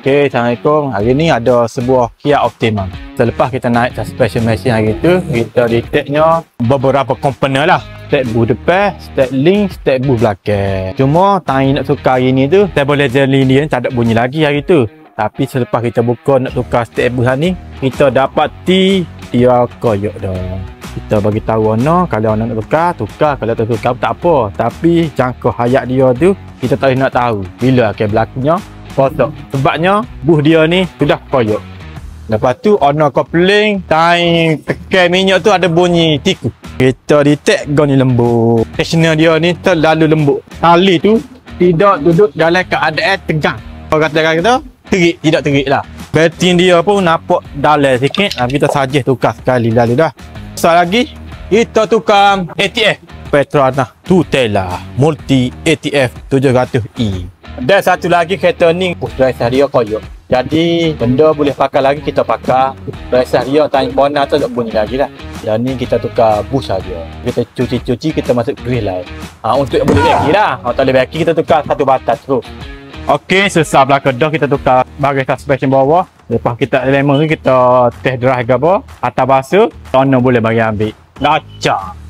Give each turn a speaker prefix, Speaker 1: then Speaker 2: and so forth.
Speaker 1: Okey, Assalamualaikum. Hari ni ada sebuah Kia Optima. Selepas kita naik suspension machine hari tu, kita detectnya beberapa komponen lah. Step booth depan, step link, step booth belakang. Cuma tang nak tukar hari ni tu, stabilizer link dia tak ada bunyi lagi hari tu. Tapi selepas kita buka nak tukar step booth ni, kita dapati dia koyok dah. Kita bagi tahu Ono, kalau Ono nak tukar, kalau tak tukar tak apa. Tapi jangka hayat dia tu kita tak boleh nak tahu bila akan berlakunya rosak. Sebabnya booth dia ni sudah koyok. Lepas tu Ono kopling, time tekan minyak tu ada bunyi tiku. Kita detect gong ni lembut. Tensioner dia ni terlalu lembut. Tali tu tidak duduk dalam keadaan tegang. Kalau kata terik, tidak terik lah. Bateri dia pun nampak dalam sikit. Kita saja tukar sekali lalu dah. Soal lagi, kita tukar ATF Petronas Tutela Multi ATF 700E. Dan satu lagi kereta ni pressure dia koyok. Jadi benda boleh pakai lagi kita pakai. Pressure dia tanya pona tu tak bunyi lagi lah. Yang ni kita tukar bus saja. Kita cuci kita masuk grease lain. Untuk boleh bagi lah. Kalau tak boleh bagi kita tukar satu batas terus. Okey, selesai belakang dah kita tukar bahagian suspension bawah. Lepas kita lemon kita test drive ke apa, atas basuh, Ono boleh bagi ambil. Gacak.